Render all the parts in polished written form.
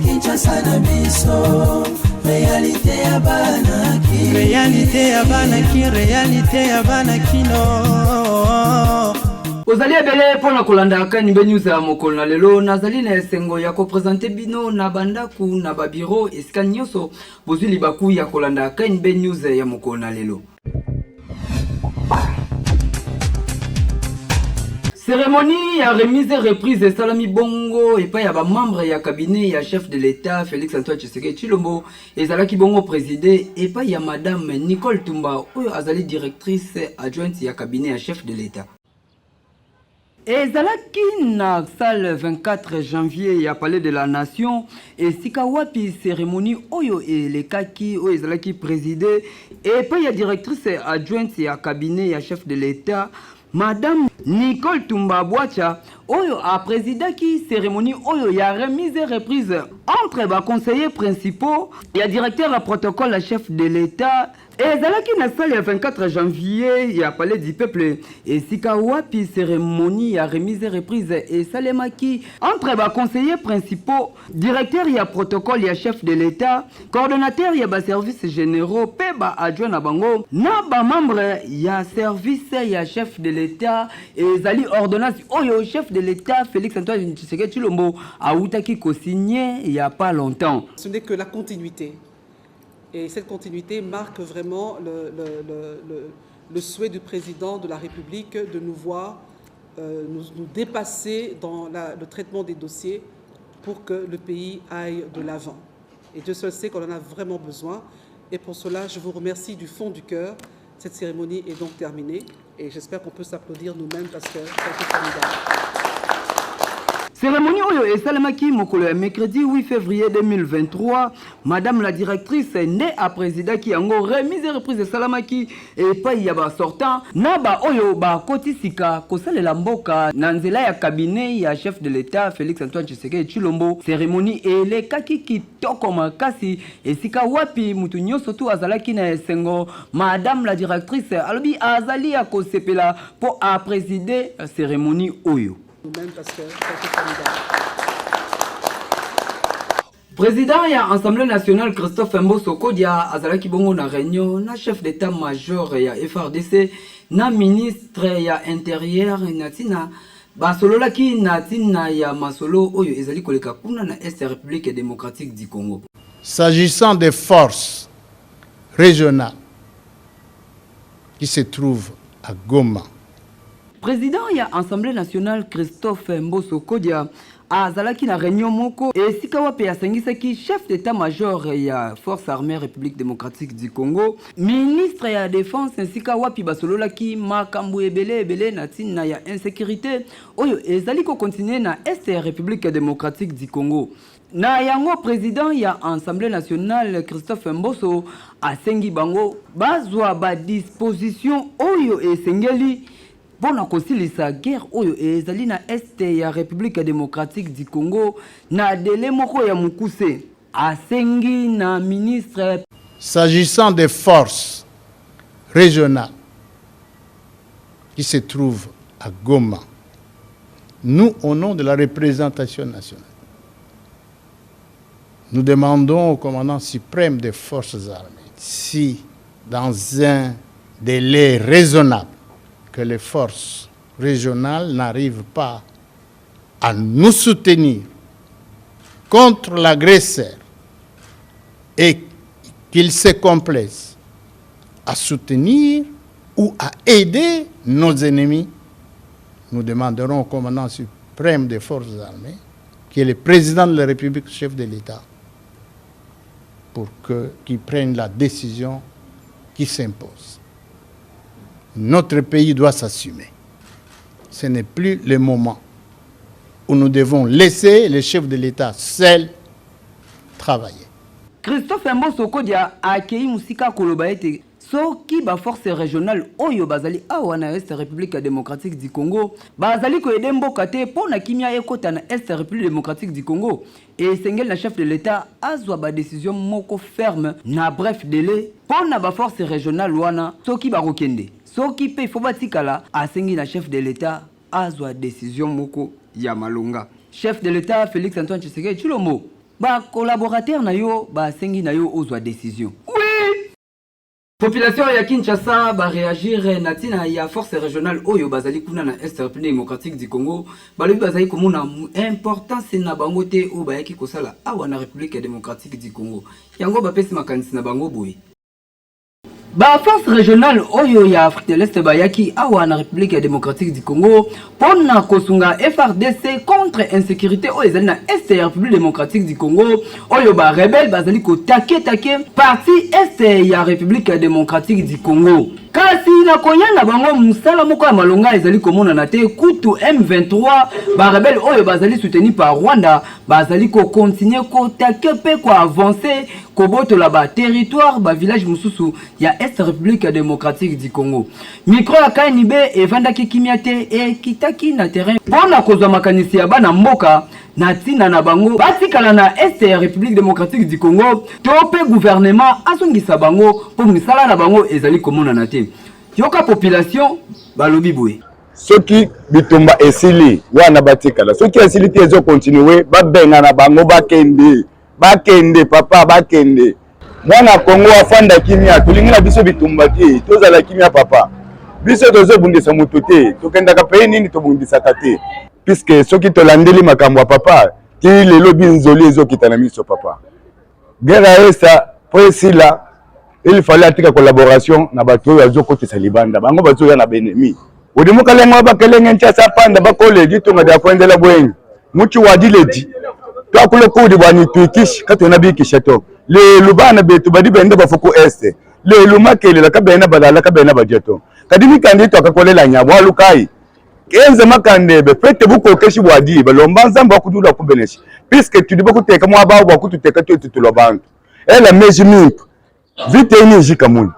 Kinshasa na biso, réalité ya banaki, réalité ya banaki, réalité ya banakino. Ozali ebele pona kolanda kani be news ya mokolo na lelo nazali na esengo ya ko présenter bino na bandaku na ba bureau esika nyonso bozuli baku ya kolanda kani be news ya mokolo na lelo. Cérémonie ya remise reprise Salami Bongo et pas ya ba membre ya cabinet ya chef de l'État Félix Antoine Tshisekedi Tshilombo et Zalaki Bongo présidé et pas ya madame Nicole Tumba oyo azali directrice adjointe ya cabinet ya chef de l'État. Et Zalaki na salle 24 janvier ya palais de la nation et sika wapi cérémonie oyo et les kaki oyo Zalaki présidé et pas ya directrice adjointe ya cabinet ya chef de l'État Madame Nicole Tumba Boacha, oyo a présidaki cérémonie oyo ya remise et reprise entre les conseillers principaux et directeur à protocole, chef de l'État. Et zalaki na salle le 24 janvier, ya palais du peuple. Et sika wapi cérémonie ya remise et reprise et salemaki entre les conseillers principaux, directeur ya protocole, ya chef de l'État, coordonnateur ya ba services généraux, peba adjoint na bango, na ba membre ya service ya chef de l'État et zali ordonnance oyo chef de l'État Félix Antoine Tshisekedi Tshilombo a outaki ko signé il y a pas longtemps. Ce n'est que la continuité. Et cette continuité marque vraiment le souhait du président de la République de nous voir nous dépasser dans le traitement des dossiers pour que le pays aille de l'avant. Et Dieu seul sait qu'on en a vraiment besoin. Et pour cela, je vous remercie du fond du cœur. Cette cérémonie est donc terminée. Et j'espère qu'on peut s'applaudir nous-mêmes parce que c'est formidable. Cérémonie oyo esalemaki mokolo ya mercredi 8 février 2023, madame la directrice ne a présidaki yango remise reprise esalemaki epai ya ba sortant na ba oyo ba kotisika kosalela mboka na nzela ya cabinet ya chef de l'État Félix Antoine Tshisekedi Tshilombo. Cérémonie elekaki kitoko makasi esika wapi mutu nyonso tu azalaki na esengo madame la directrice alobi azali ya kosepela po a présider cérémonie oyo. Nous-mêmes parce que c'est formidable. Président ya Assemblée nationale Christophe Mboso Kodia azalaki bongo na réunion na chef d'état-major ya FRDC na ministre ya intérieur natina basololaki natina ya masolo oyo ezali koleka kuna na Est République démocratique du Congo. S'agissant des forces régionales qui se trouvent à Goma, Président ya Assemblée nationale Christophe Mboso Kodia azalaki na réunion moko et sika wapi asengisaki chef d'état-major ya force armée République démocratique du Congo, ministre ya défense sika wapi basololaki makambo ebele na tina ya insécurité oyo ezali ko continuer na Est République démocratique du Congo. Na yango président ya Assemblée nationale Christophe Mboso asengi bango bazwa ba disposition oyo esengeli Bona kosilisa guerre oyo ezali na Est ya République démocratique du Congo na délai moko ya mukuse asengi na ministre. S'agissant des forces régionales qui se trouvent à Goma, nous, au nom de la représentation nationale, nous demandons au commandant suprême des forces armées si, dans un délai raisonnable, que les forces régionales n'arrivent pas à nous soutenir contre l'agresseur et qu'ils se complaisent à soutenir ou à aider nos ennemis, nous demanderons au commandant suprême des forces armées, qui est le président de la République, chef de l'État, pour qu'il prenne la décision qui s'impose. Notre pays doit s'assumer. Ce n'est plus le moment où nous devons laisser les chefs de l'État seuls travailler. Christophe Mboso Kodia akei musika koloba ete soki ba force régionale oyo bazali awa na Est République démocratique du Congo bazali ko aider mboka te pona kimia ekota na Est République démocratique du Congo et sengel na chef de l'État azwa ba décision moko ferme na bref délai pona ba force régionale wana soki ba rokende soki pe faut batikala asengi na chef de l'État azwa décision moko ya malonga. Chef de l'État Félix Antoine Tshisekedi Tshilombo ba collaborateur na yo ba asengi na yo ozwa décision. Population ya Kinshasa ba réagir natina ya force régionale oyo bazali kuna na Est République démocratique du Congo balobi bazali komona importance na bango te o bayaki kosala awa na République démocratique du Congo yango bapesi makanisi na bango boye. Ba force régionale oyo ya Afrique de l'Est bayaki awa na République démocratique du Congo pona kosunga FRDC contre insécurité oyo ezali na Est République démocratique du Congo oyo ba rebelle bazali ko take parti Est ya République démocratique du Congo. Kasi na koyanga bango musala moko ya malonga ezali komona na te kutu M23 ba rebelle oyo bazali soutenu par Rwanda bazali ko continuer ko take pe ko avancer ko botola ba territoire ba village mususu ya Est République démocratique du Congo. Micro ya KNB evandaki kimiate e kitaki na terrain pona kozwa makanisi ya bana mboka na tina na bango batikala na Est République démocratique du Congo tope gouvernement asungisa bango po misala na bango ezali komona na te. Yoka population balobi boye soki bitumba esili wana batikala soki esili te ezo continuer babenga na bango bakende papa bakende mwana Kongo afanda kimia tulingi na biso bitumba te tozala kimia papa biso tozo bundisa mutu te tokenda ka pays nini tobundisa te puisque soki tolandeli makambo ya papa ti lelo binzoli ezokita na miso papa guerre esa po esila il fallait atika collaboration na bato oyo azokotisa libanda bango bazoya na benemi odimuka lengo bakelenge ntiasa panda bakolegi tunga da kwendela bwengi muchi wadiledi twakule kudi bwani tuikish katona bikishato le lubana betu badi bende bafuku este le lumakele la kabena badala kabena bajeto kadimi kandi to akakolela nyabo alukai kenze makandebe pete buko keshi wadi balomba nzamba kudula kubeneshi puisque tu dibo kuteka mwa bawo bakututeka tu tulobantu ela mejimip vite ini jikamuni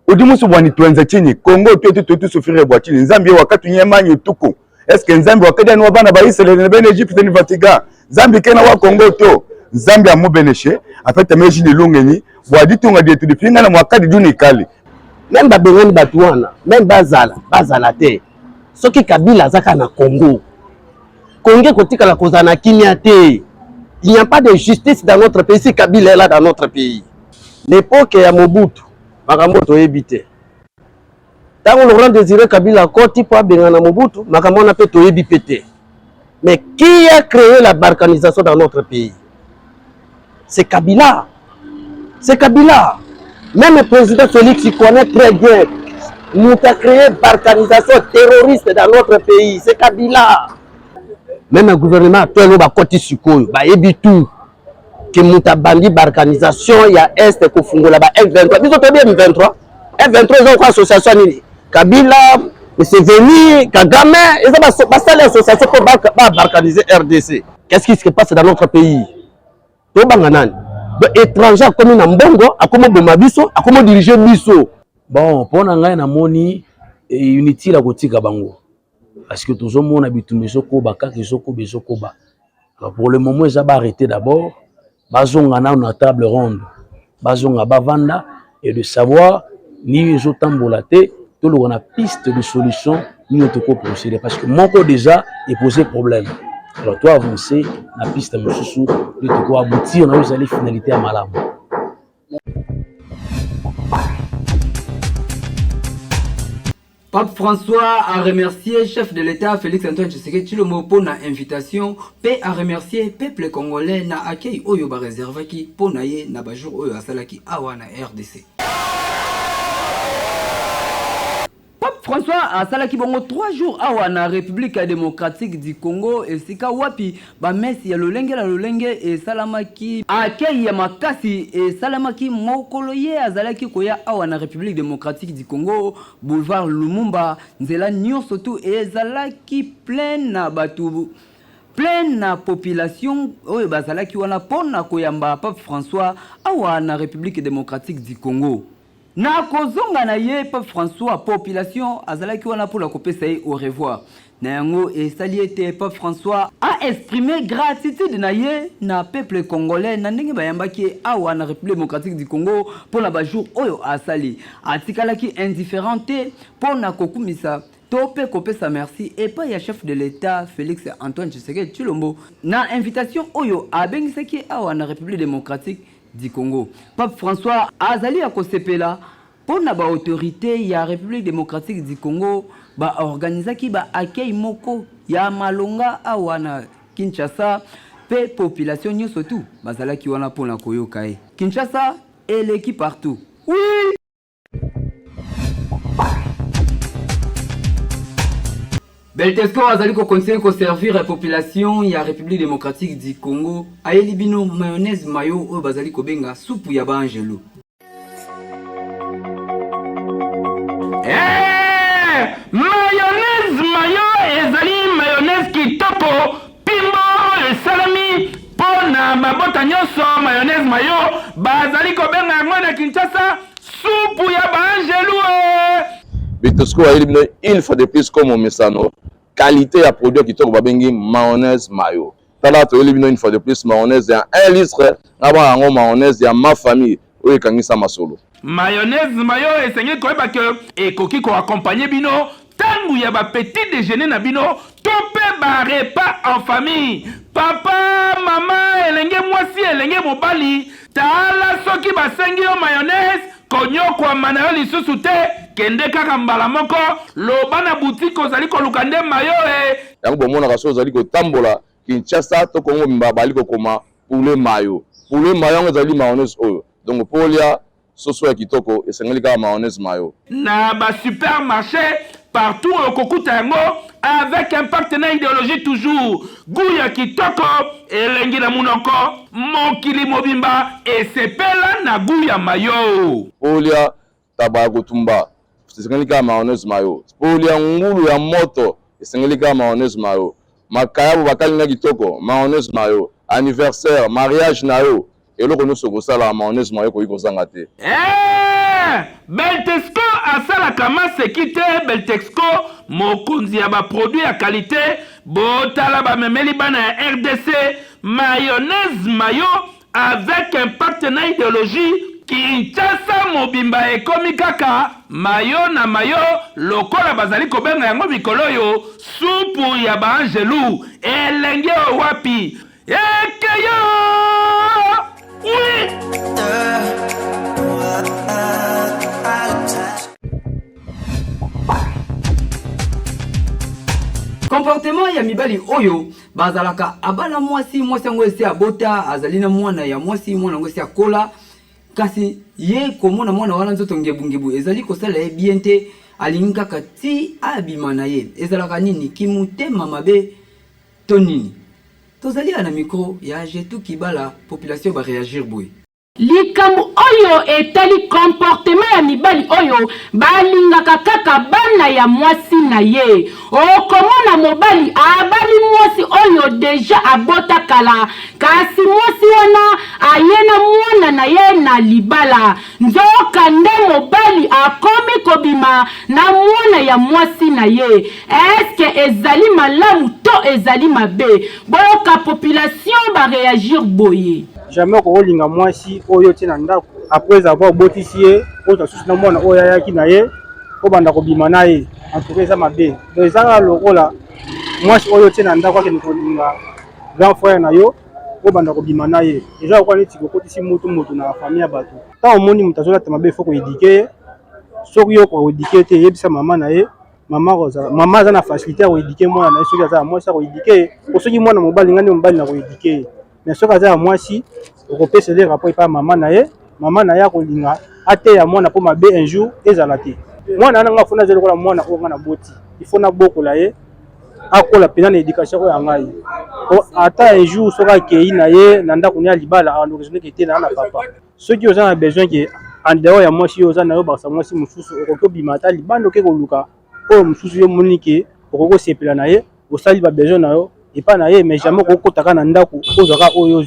udimusu bwani tuenza chini Kongo tu sufire bwa chini nzambi wakati nyemanyu tuku eske nzambi wakati ni wabana ba Israel ne bene Egypte ni Vatican nzambi kena wa Kongo to nzambi amubeneshe afete meji ni lungeni bwadi tunga de tudifinga na mwakadi duni kali memba bengani batuana memba bazala te soki Kabila zaka na Congo Congo kotika la kozana kimia te il n'y a pas de justice dans notre pays si Kabila est là dans notre pays. L'époque ya Mobutu makambo to ebite tango Laurent Désiré Kabila koti po bengana Mobutu makambo na pe to ebipete. Mais qui a créé la balkanisation dans notre pays? C'est Kabila. C'est Kabila. Même le président Félix il connaît très bien. Nous a créé balkanisation terroriste dans notre pays. C'est Kabila. Même le gouvernement actuel va koti sikoyo ba ebitu que muta bandi balkanisation ya est ko fungola ba F23 biso to bien M23 F23 ils ont quoi association nini Kabila c'est venu Kagame ils ont pas ça l'association pour balkaniser RDC. Qu'est-ce qui se passe dans notre pays? To banganani étranger comme na mbongo akomo boma biso akomo diriger biso. Bon pona ngai na moni unity la kotika bango parce que tous on a bitumé sokoba kaki sokobe sokoba. Alors pour le moment ils ont arrêté d'abord bazonga na una table ronde bazonga bavanda et de savoir ni ezotambola te to lo na piste de solution ni otoko procéder parce que moko déjà est posé problème. Alors toi avancer na piste mususu de toko aboutir na les finalité à malamu. Pape François a remercié chef de l'État Félix Antoine Tshisekedi Tshilombo pour na invitation, pe a remercié peuple congolais na accueil oyo ba réservaki pour na ye na ba jour oyo asalaki awa na RDC. Pape François a salaki bongo 3 jours awa na République démocratique du Congo et sika wapi ba mesi ya lolenge la lolenge et salamaki accueil ya makasi et salamaki mokolo ye azalaki koya awa na République démocratique du Congo boulevard Lumumba nzela nyonso tout et ezalaki plein na batu plein na population oyo bazalaki wana pona koyamba Pape François awa na République démocratique du Congo. Na kozonga na ye Pape François population azalaki wana pour la kopesa ye au revoir. Na yango esali ete Pape François a exprimé gratitude na ye na peuple congolais na ndenge bayambaki awa na République démocratique du Congo pour la bajour oyo asali. Atikalaki indifférenté pour na kokumisa Topé kopesa merci et pas ya chef de l'État Félix Antoine Tshisekedi Tshilombo na invitation oyo abengisaki awa na République démocratique du Congo. Pape François azali ya kosepela pour na ba autorité ya République démocratique du Congo ba organisaki ba accueil moko ya malonga awa na Kinshasa pe population nyonso tout bazalaki wana pour na koyoka e. Kinshasa et l'équipe partout. Oui. Beltesco azali ko conseiller ko servir la population ya République démocratique du Congo ayeli bino mayonnaise mayo oyo bazali ko benga soupe ya banjelo. Mayonnaise mayo ezali mayonnaise kitoko pimbo esalami pona mabota nyonso mayonnaise mayo bazali ko benga yango na Kinshasa soupe ya banjelo. Beltesco ayeli bino une fois de plus comme Mesano qualité à produit qui toko babengi mayonnaise mayo. Tala to elibino une fois de plus mayonnaise ya 1 litre ngaba yango mayonnaise ya ma famille oyo kangisa masolo. Mayonnaise mayo esengi koyeba ke ekoki ko accompagner bino tangu ya ba petit déjeuner na bino to pe ba repas en famille. Papa, maman, elenge mwasi elenge mobali tala soki basengi yo mayonnaise konyo kwa manayo lisusu te kende kaka mbala moko loba na boutique ozali koluka nde mayo e yango bomona kaso ozali kotambola Kinshasa to Congo mba bali kokoma poulet mayo yango ezali mayonnaise oyo donc polia soso ya kitoko esengeli kaka mayonnaise mayo na ba supermarché partout au kokuta yango avec un partenaire idéologique toujours Gouya kitoko elengi na munoko mokili mobimba esepela na Gouya mayo polia taba kotumba esengeli kaka mayonnaise mayo polia ngulu ya moto esengeli kaka mayonnaise mayo makayabo bakalinga kitoko mayonnaise mayo anniversaire mariage na yo eloko nyonso kosala mayonnaise mayo koyi kozanga te. Beltesco asala kama sekite Beltesco mokonzi ya ba produit ya qualité botala ba memeli bana ya RDC mayonnaise mayo avec un partenaire idéologie Kinshasa mobimba ekomi kaka mayo na mayo lokola bazali kobenga yango mikolo yo supu ya banjelu elenge wapi ekeyo oui. Comportement ya mibali oyo bazalaka abala mwasi yango esi abota azali na mwana ya mwasi yango esi akola kasi ye komona mwana wana nzoto ngebungebu ezali kosala ye bien te alingi kaka ti abima na ye ezalaka nini kimutema mabe to nini tozali na micro ya Jetu Kibala population ba réagir boy likambo oyo etali comportement ya mibali oyo balingaka kaka bana ya mwasi na ye okomona mobali abali mwasi oyo deja abota kala kasi mwasi wana ayena mwana na ye na libala nzoka nde mobali akomi kobima na mwana ya mwasi na ye eske ezali malamu to ezali mabe boyoka population ba réagir boye jamais kolinga mwasi oyo tina ndako après avoir botisi ye oyo susu na mwana oyo ayaki na ye ko banda ko bima na ye en tout cas ça mabe donc ezanga lokola mwasi oyo tina ndako akeni kolinga grand frère na yo ko banda ko bima na ye eza ko neti ko kotisi mutu na famille ya bato ta omoni mutazola te mabe foko éduquer soki yo ko éduquer te yebisa mama na ye mama za na facilité ko éduquer mwana na soki za mwasi ko éduquer ko soki mwana mobali ngani mobali na ko éduquer mais soki aza ya mwasi okopesa le rapport epa mama na ye akolinga ateya mwana mpo mabe un jour ezala te mwana nanga fona azali kola mwana oyo nga na boti ifo nabokola ye akola mpena na éducation oyo ya ngai ata un jour soki akei na ye na ndako ne ya libala aanokezoneki te na papa soki oza na besoin ke andeo ya mwasi oyo oza na yo bakasa mwasi mosusu okoki obima ata libanda oke koluka oyo mosusu yo moni ke okoki osepela na ye osali babesoin na yo epa na ye mais jamais kokotaka na ndako ozwaka oyo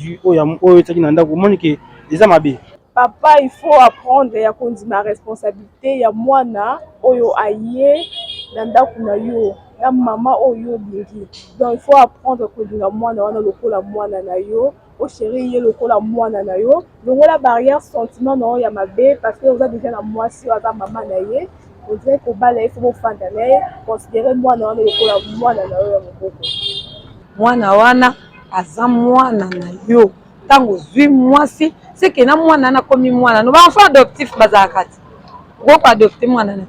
ezaki na ndako omoni ke eza mabe papa il faut apprendre ya kondima responsabilité ya mwana oyo aye na ndako na yo na mama oyo lingi. Donc il faut apprendre kolinga mwana wana lokola mwana na yo, o chéri ye lokola mwana na yo. Donc la barrière sentiment non ya mabe parce que vous avez déjà la moitié à maman na ye. On dirait qu'au bal il faut faire d'aller considérer mwana wana lokola mwana na yo ya moko. Mwana wana aza mwana na yo. Tango zui mwasi c'est que na mwana na komi mwana no ba enfant adoptif bazakati. Go pas adopter mwana na.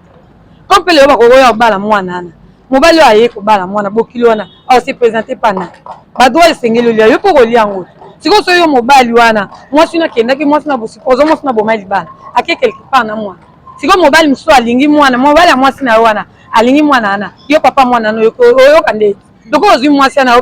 Comme pele ba ko ya bala mwana na. Mobali aye ko bala mwana bokili wana a se présenter pana. Ba doit esengelo lia yo ko lia ngo. Siko so yo mobali wana mwasi na kenda ki mwasi na bosikozo mwasi na bomali bana. Ake quelque part na mwana. Siko mobali mso alingi mwana mobali ya mwasi na wana alingi mwana na. Yo papa mwana no yo kande. Doko ozui mwasi na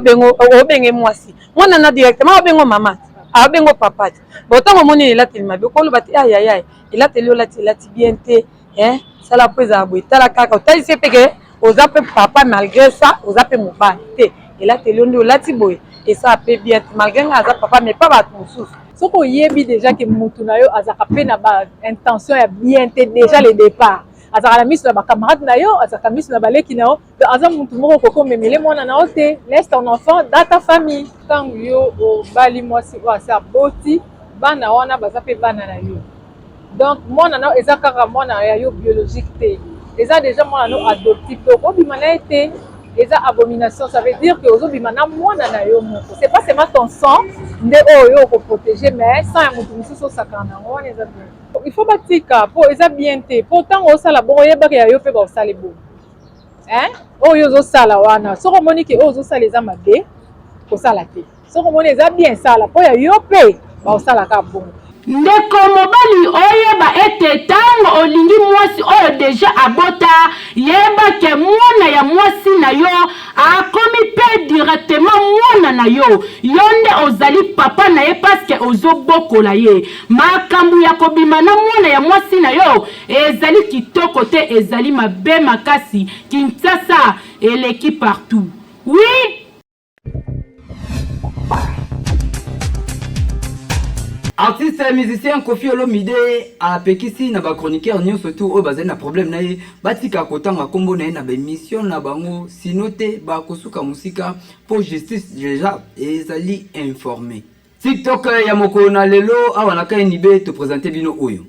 obenge mwasi. Mwana na directement obengo mama. Abengo papa. Botango moni elateli ko lo bati aïe aïe. Elateli lati bien te hein. Ça la prise à boire. Tala kaka otali se peke oza pe papa malgré ça oza pe mobali te. Elateli ndo lati boye et ça peut bien malgré aza papa mais pas ba mususu. Soko yebi déjà que mutu na yo azaka pe na ba intention ya bien te déjà le départ. Azaka la mise na ba camarade na yo, azaka mise na baleki na yo, aza mutu moko koko memele mwana na ote, laisse ton enfant dans ta famille. Tangu yo o bali mwasi wa sa boti, bana wana baza pe bana na yo. Donc mwana na eza kaka mwana ya yo biologique te. Eza déjà mwana no adoptif. Donc obimana été eza abomination, ça veut dire que ozobimana mwana na yo moko. C'est pas seulement ton sang nde oyo ko protéger mais sans ya mutu mususu sakana ngwana eza bien. Il faut batika po eza bien te. Pourtant o sala bon yeba ke ya yo pe ba osala bon. Hein? Oyo zo sala wana. Soko moni ke ozo sala eza mabe ko sala te. Soko moni eza bien sala po ya yo pe ba osala ka bon. Ndeko mobali oyeba ete tango olingi mwasi oyo deja abota yeba ke mwana ya mwasi na yo akomi pe directement mwana na yo yonde ozali papa na ye parce que ozobokola ye makambu ya kobima na mwana ya mwasi na yo ezali kitoko te ezali mabe makasi Kinshasa eleki partout. Oui. Artiste musicien Kofi Olomide a pekisi na ba chroniqueur nyo surtout o bazali na problème na ye batika kotanga kombo na ye na ba émission na bango sinote ba kosuka musika pour justice déjà ezali informé. TikTok ya moko na lelo awana ka nibe te présenter bino oyo.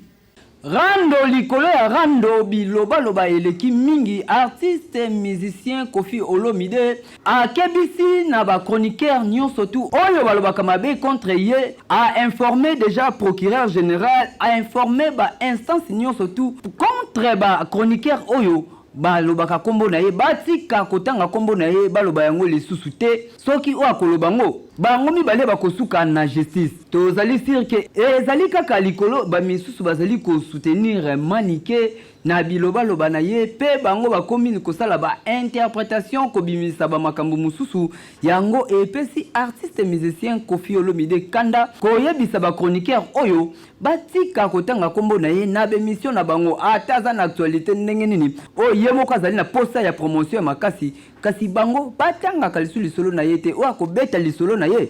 Rando likolo ya rando biloba loba eleki mingi artiste musicien Kofi Olomide a kebisi na ba chroniqueur nyonso tu oyo baloba kamabe contre ye a informé déjà procureur général a informé ba instance nyonso tu contre ba chroniqueur oyo baloba ka kombo na ye batika kotanga kombo na ye baloba yango lisusu te soki o akoloba ngo bango mibale bakosuka na justice tozali sûr que ezali kaka likolo ba misusu bazali ko soutenir manike na biloba loba na ye pe bango bakomi kosala ba interprétation kobimisa ba makambo mususu yango epesi artiste musicien Kofi Olomide kanda koyebisa ba chroniqueur oyo batika kotanga kombo na ye na bemission na bango ataza na actualité ndenge nini o yemoko azali na posta ya promotion ya makasi kasi bango batanga kalisu lisolo na ye te o akobeta lisolo na ye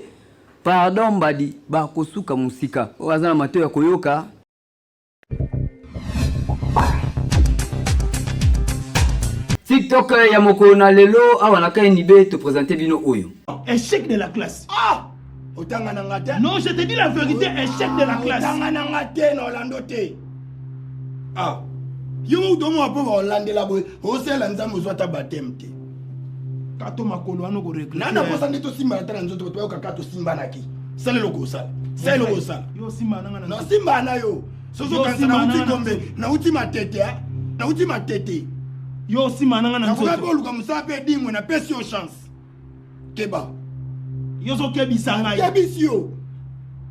pardon badi bakosuka musika o azana mato ya koyoka. TikTok ya moko na lelo awana ka nibe te présenter bino oyo. Échec de la classe. Ah! Otanga na ngate. Non, je te dis la vérité, échec de la classe. Otanga na ngate no landote. Ah. Yo domo apo ba olandela boy. Osela nzambo zwata batemte. Kato makolo ano ko recruter. Nana posa ndito simba na tana nzoto to ka kato simba na ki. Sale logo sala. Sale logo sala. Yo simba na ngana. No simba na yo. Soso kansa na uti kombe. Na uti matete ya. Na uti matete. Yo simba na ngana nzoto. Ko luka musape dimwe na pesi yo chance. Keba. Yo so kebisa ngai. Kebisio.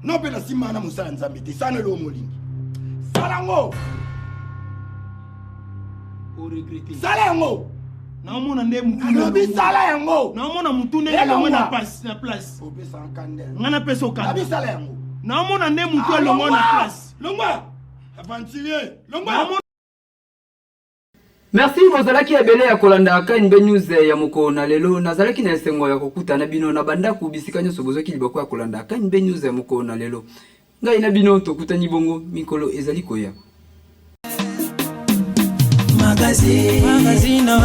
No pe na simba na musala nzambe te. Sana lo molingi. Salango. O regretter. Salango. Na mona nde mutune. Alobi sala yango. Na mona mutune elongo na passe na place. Opesa nkande. Ngana pesa okanda. Abi sala yango. Na mona nde mutu elongo na place. Longwa. Aventurier. Longwa. Merci bozalaki ebele ya kolanda ka NB News ya moko na lelo nazalaki na esengo ya kokuta na bino na banda ku bisika nyoso bozoki libako ya kolanda ka NB News ya moko na lelo ngai na bino tokutani bongo mikolo ezali koya. Magazino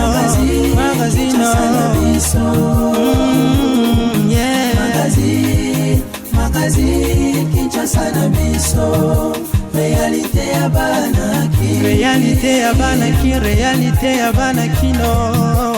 Magazine Kinshasa na biso Réalité ya bana ki Réalité ya bana kino